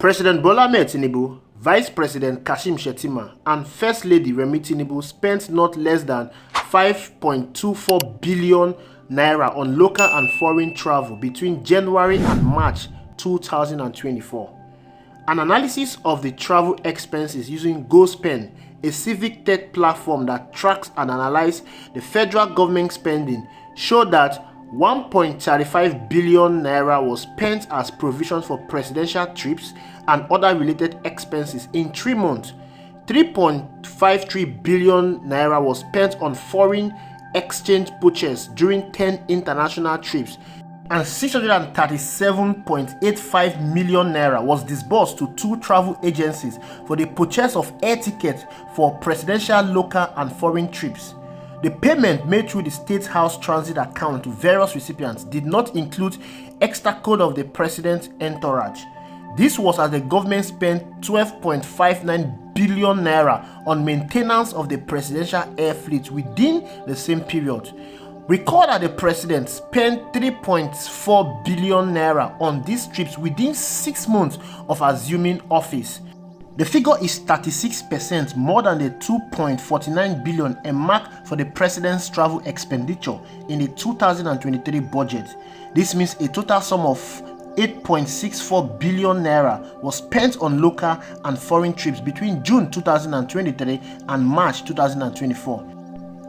President Bola Ahmed Tinubu, Vice President Kashim Shettima, and First Lady Remi Tinubu spent not less than 5.24 billion naira on local and foreign travel between January and March 2024. An analysis of the travel expenses using GoSpend, a civic tech platform that tracks and analyzes the federal government spending, showed that 1.35 billion naira was spent as provisions for presidential trips and other related expenses in 3 months. 3.53 billion naira was spent on foreign exchange purchase during 10 international trips, and 637.85 million naira was disbursed to 2 travel agencies for the purchase of air tickets for presidential local and foreign trips. The payment made through the State House Transit account to various recipients did not include extra code of the president's entourage. This was as the government spent 12.59 billion naira on maintenance of the presidential air fleet within the same period. Recall that the president spent 3.4 billion naira on these trips within 6 months of assuming office. The figure is 36% more than the 2.49 billion earmarked for the president's travel expenditure in the 2023 budget. This means a total sum of 8.64 billion naira was spent on local and foreign trips between June 2023 and March 2024.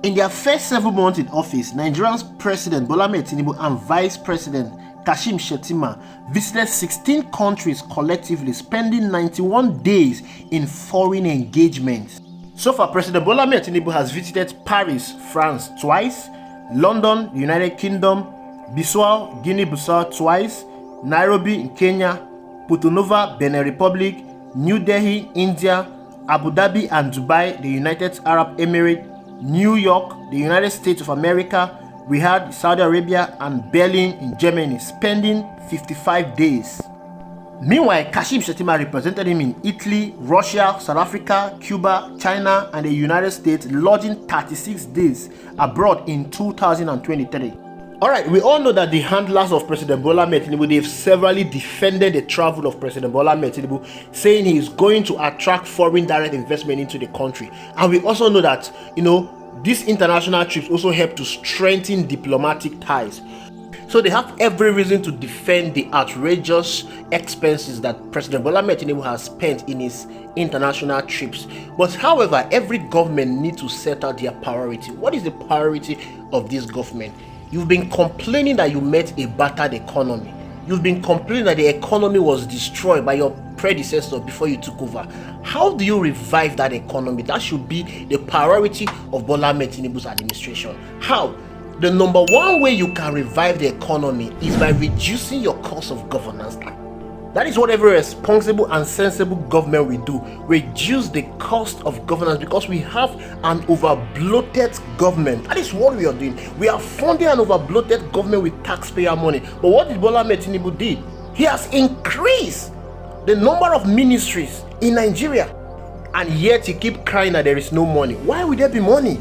In their first 7 months in office, Nigeria's President Bola Ahmed Tinubu and Vice President Kashim Shettima visited 16 countries collectively, spending 91 days in foreign engagements. So far, President Bola Ahmed Tinubu has visited Paris, France twice, London, United Kingdom, Bissau, Guinea-Bissau twice, Nairobi in Kenya, Porto Novo, Benin Republic, New Delhi, India, Abu Dhabi and Dubai, the United Arab Emirates, New York, the United States of America, Riyadh, Saudi Arabia, and Berlin in Germany, spending 55 days. Meanwhile, Kashim Shettima represented him in Italy, Russia, South Africa, Cuba, China, and the United States, lodging 36 days abroad in 2023. Alright, we all know that the handlers of President Bola Ahmed Tinubu, they've severally defended the travel of President Bola Ahmed Tinubu, saying he is going to attract foreign direct investment into the country. And we also know that, these international trips also help to strengthen diplomatic ties. So they have every reason to defend the outrageous expenses that President Bola Ahmed Tinubu has spent in his international trips. But however, every government needs to set out their priority. What is the priority of this government? You've been complaining that you met a battered economy. You've been complaining that the economy was destroyed by your predecessor before you took over. How do you revive that economy? That should be the priority of Bola Ahmed Tinubu's administration. How? The number one way you can revive the economy is by reducing your cost of governance. That is what every responsible and sensible government will do. Reduce the cost of governance, because we have an over-bloated government. That is what we are doing. We are funding an over-bloated government with taxpayer money. But what did Bola Ahmed Tinubu do? He has increased the number of ministries in Nigeria, and yet you keep crying that there is no money. Why would there be money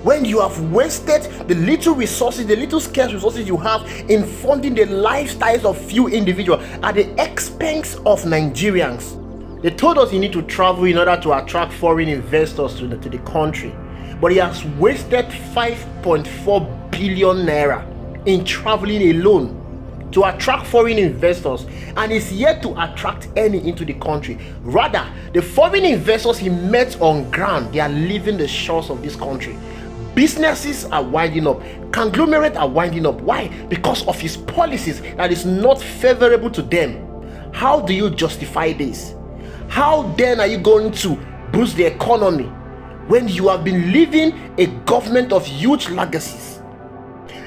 when you have wasted the little resources, the little scarce resources you have in funding the lifestyles of few individuals at the expense of Nigerians? They told us you need to travel in order to attract foreign investors to the country, but he has wasted 5.4 billion naira in traveling alone to attract foreign investors, and is yet to attract any into the country. Rather, the foreign investors he met on ground, they are leaving the shores of this country. Businesses are winding up, conglomerates are winding up. Why? Because of his policies that is not favorable to them. How do you justify this? How then are you going to boost the economy when you have been leaving a government of huge legacies?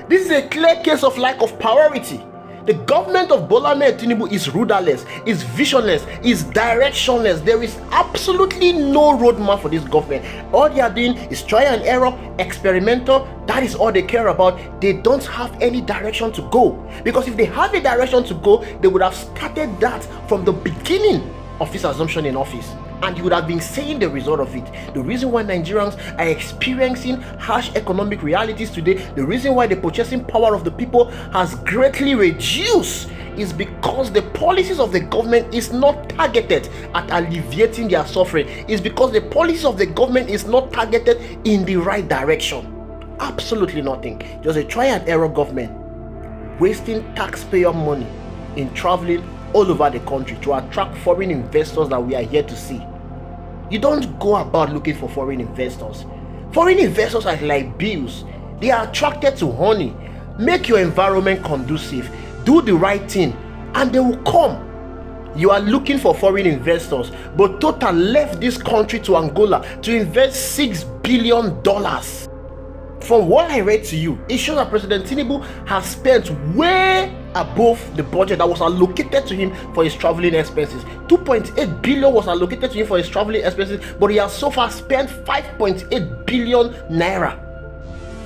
This is a clear case of lack of priority. The government of Bola Ahmed Tinubu is rudderless, is visionless, is directionless. There is absolutely no roadmap for this government. All they are doing is try and error, experimental. That is all they care about. They don't have any direction to go. Because if they have a direction to go, they would have started that from the beginning of his assumption in office. And you would have been seeing the result of it. The reason why Nigerians are experiencing harsh economic realities today, the reason why the purchasing power of the people has greatly reduced, is because the policies of the government is not targeted at alleviating their suffering. It's because the policies of the government is not targeted in the right direction. Absolutely nothing. Just a try and error government, wasting taxpayer money in traveling all over the country to attract foreign investors that we are here to see. You don't go about looking for foreign investors. Foreign investors are like bees. They are attracted to honey. Make your environment conducive, do the right thing, and they will come. You are looking for foreign investors, but Total left this country to Angola to invest $6 billion. From what I read to you, it shows that President Tinubu has spent way above the budget that was allocated to him for his traveling expenses. 2.8 billion was allocated to him for his traveling expenses, but he has so far spent 5.8 billion naira.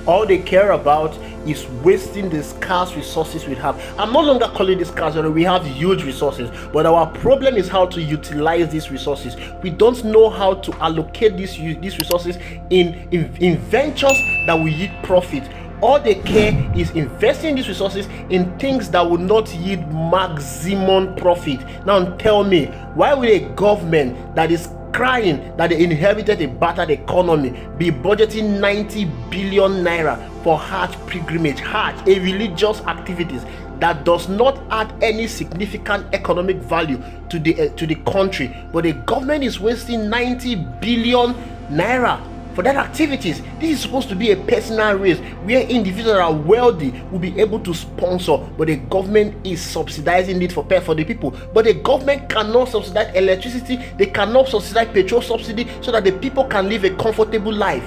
All they care about is wasting the scarce resources we have. I'm no longer calling this scarce, we have huge resources, but our problem is how to utilize these resources. We don't know how to allocate these resources in ventures that will yield profit. All they care is investing these resources in things that will not yield maximum profit. Now tell me, why will a government that is crying that they inherited a battered economy be budgeting 90 billion naira for Hajj pilgrimage, Hajj, a religious activities that does not add any significant economic value to the country, but the government is wasting 90 billion naira for that activities? This is supposed to be a personal race where individuals that are wealthy will be able to sponsor, but the government is subsidizing it for the people. But the government cannot subsidize electricity, they cannot subsidize petrol subsidy so that the people can live a comfortable life.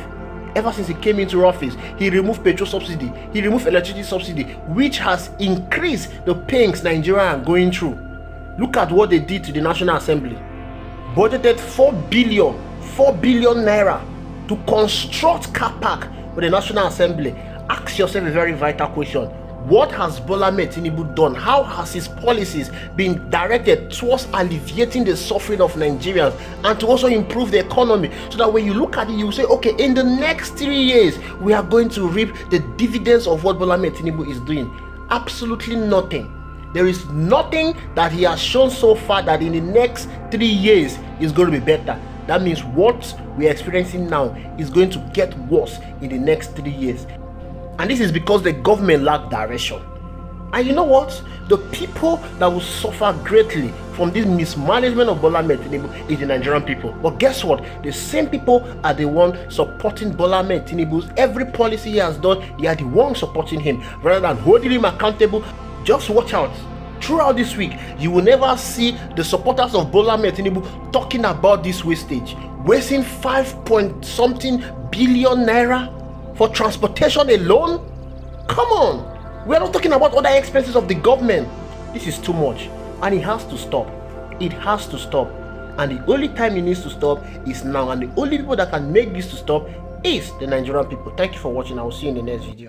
Ever since he came into office, he removed petrol subsidy, he removed electricity subsidy, which has increased the pains Nigeria are going through. Look at what they did to the National Assembly. Budgeted 4 billion naira to construct car park for the National Assembly. Ask yourself a very vital question. What has Bola Ahmed Tinubu done? How has his policies been directed towards alleviating the suffering of Nigerians and to also improve the economy, so that when you look at it, you say, okay, in the next 3 years, we are going to reap the dividends of what Bola Ahmed Tinubu is doing? Absolutely nothing. There is nothing that he has shown so far that in the next 3 years is going to be better. That means what we are experiencing now is going to get worse in the next 3 years. And this is because the government lack direction. And you know what? The people that will suffer greatly from this mismanagement of Bola Ahmed Tinubu is the Nigerian people. But guess what? The same people are the ones supporting Bola Ahmed Tinubu's every policy he has done. They are the ones supporting him rather than holding him accountable. Just watch out. Throughout this week, you will never see the supporters of Bola Ahmed Tinubu talking about this wastage. Wasting 5-point-something billion naira for transportation alone? Come on! We are not talking about other expenses of the government. This is too much, and it has to stop. It has to stop. And the only time it needs to stop is now. And the only people that can make this to stop is the Nigerian people. Thank you for watching. I will see you in the next video.